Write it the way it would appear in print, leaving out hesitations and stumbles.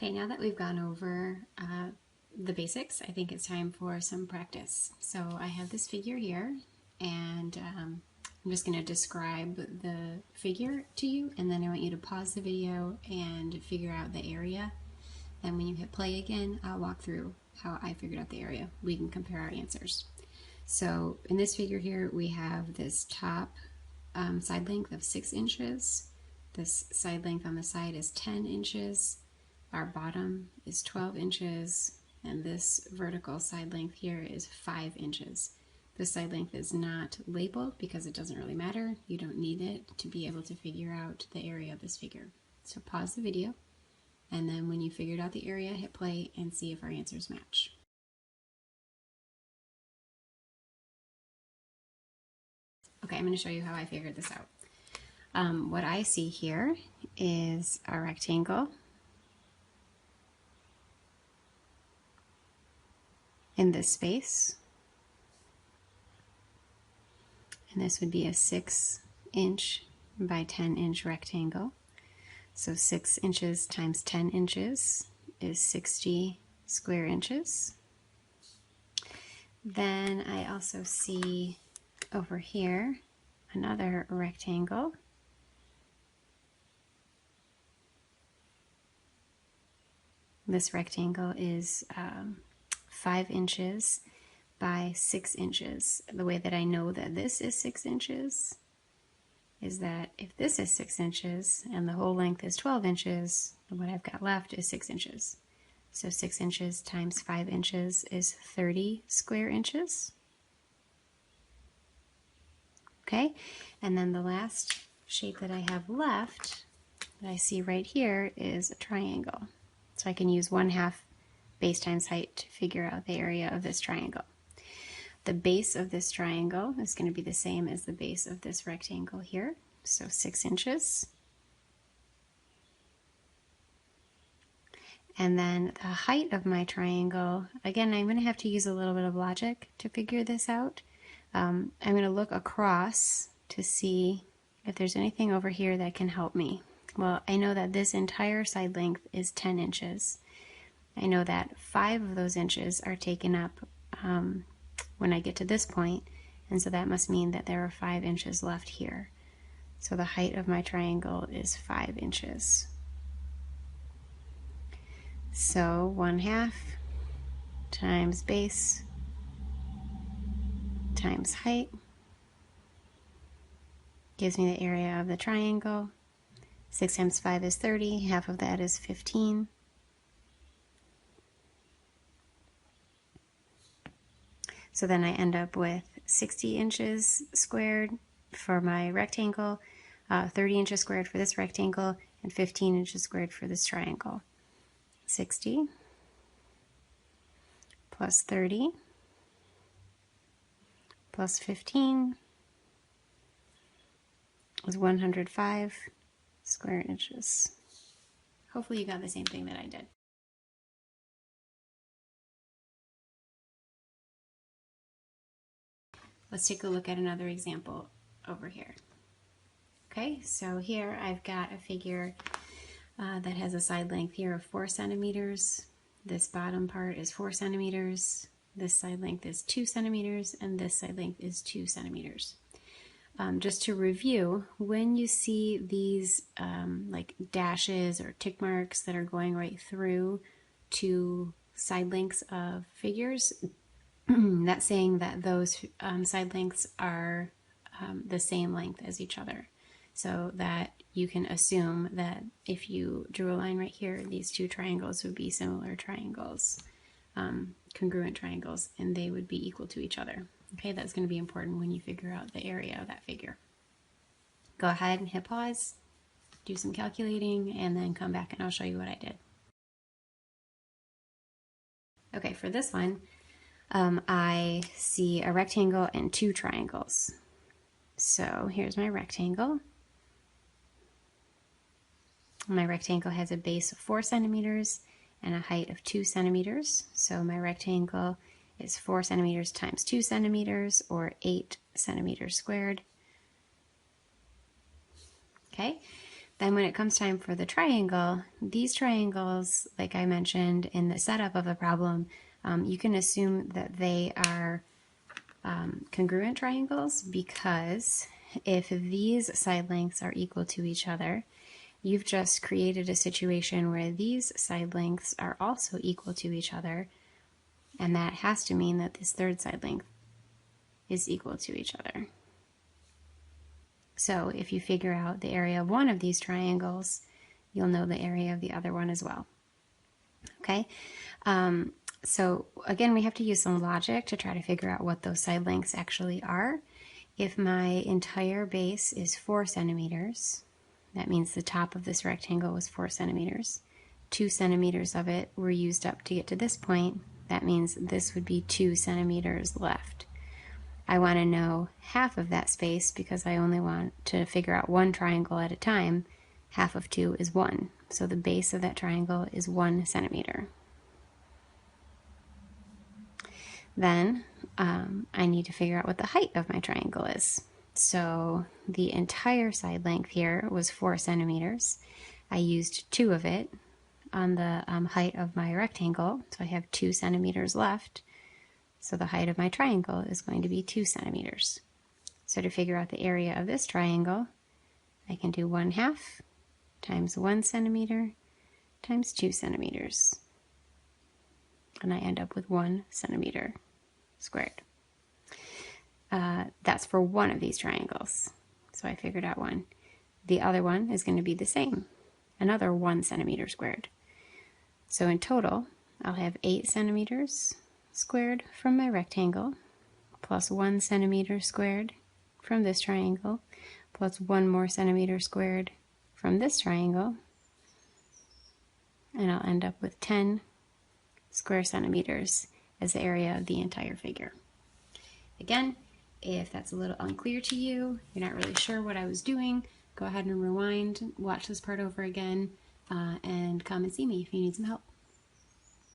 Okay, now that we've gone over the basics, I think it's time for some practice. So I have this figure here, and I'm just going to describe the figure to you, and then I want you to pause the video and figure out the area. Then when you hit play again, I'll walk through how I figured out the area. We can compare our answers. So in this figure here, we have this top side length of 6 inches. This side length on the side is 10 inches. Our bottom is 12 inches, and this vertical side length here is 5 inches. This side length is not labeled because it doesn't really matter. You don't need it to be able to figure out the area of this figure. So pause the video, and then when you figured out the area, hit play and see if our answers match. Okay, I'm going to show you how I figured this out. What I see here is a rectangle in this space, and this would be a 6-inch by 10-inch rectangle. So 6 inches times 10 inches is 60 square inches. Then I also see over here another rectangle. This rectangle is 5 inches by 6 inches. The way that I know that this is 6 inches is that if this is 6 inches and the whole length is 12 inches, then what I've got left is 6 inches. So 6 inches times 5 inches is 30 square inches. Okay, and then the last shape that I have left that I see right here is a triangle. So I can use 1/2 base times height to figure out the area of this triangle. The base of this triangle is going to be the same as the base of this rectangle here, so 6 inches. And then the height of my triangle, again, I'm going to have to use a little bit of logic to figure this out. I'm going to look across to see if there's anything over here that can help me. Well, I know that this entire side length is 10 inches. I know that 5 of those inches are taken up when I get to this point, and so that must mean that there are 5 inches left here. So the height of my triangle is 5 inches. So 1/2 times base times height gives me the area of the triangle. 6 times 5 is 30, half of that is 15. So then I end up with 60 inches squared for my rectangle, 30 inches squared for this rectangle, and 15 inches squared for this triangle. 60 plus 30 plus 15 is 105 square inches. Hopefully you got the same thing that I did. Let's take a look at another example over here. Okay, so here I've got a figure that has a side length here of 4 centimeters. This bottom part is 4 centimeters. This side length is 2 centimeters, and this side length is 2 centimeters. Just to review, when you see these like dashes or tick marks that are going right through 2 side lengths of figures, that's saying that those side lengths are the same length as each other. So that you can assume that if you drew a line right here, these 2 triangles would be similar triangles, congruent triangles, and they would be equal to each other. Okay, that's going to be important when you figure out the area of that figure. Go ahead and hit pause, do some calculating, and then come back and I'll show you what I did. Okay, for this one, I see a rectangle and 2 triangles. So here's my rectangle. My rectangle has a base of 4 centimeters and a height of 2 centimeters. So my rectangle is 4 centimeters times 2 centimeters, or 8 centimeters squared. Okay, Then when it comes time for the triangle, these triangles, like I mentioned in the setup of the problem, you can assume that they are congruent triangles, because if these side lengths are equal to each other, you've just created a situation where these side lengths are also equal to each other, and that has to mean that this third side length is equal to each other. So if you figure out the area of one of these triangles, you'll know the area of the other one as well. Okay, so again, we have to use some logic to try to figure out what those side lengths actually are. If my entire base is 4 centimeters, that means the top of this rectangle was 4 centimeters. 2 centimeters of it were used up to get to this point. That means this would be 2 centimeters left. I want to know half of that space because I only want to figure out one triangle at a time. Half of 2 is 1. So the base of that triangle is 1 centimeter. Then I need to figure out what the height of my triangle is. So the entire side length here was 4 centimeters. I used 2 of it on the height of my rectangle, so I have 2 centimeters left. So the height of my triangle is going to be 2 centimeters. So to figure out the area of this triangle, I can do 1/2 times 1 centimeter times 2 centimeters. And I end up with 1 centimeter squared. That's for one of these triangles. So I figured out one. The other one is going to be the same, another 1 centimeter squared. So in total, I'll have 8 centimeters squared from my rectangle, plus 1 centimeter squared from this triangle, plus 1 more centimeter squared from this triangle, and I'll end up with 10 square centimeters as the area of the entire figure. Again, if that's a little unclear to you, you're not really sure what I was doing, go ahead and rewind, watch this part over again, and come and see me if you need some help.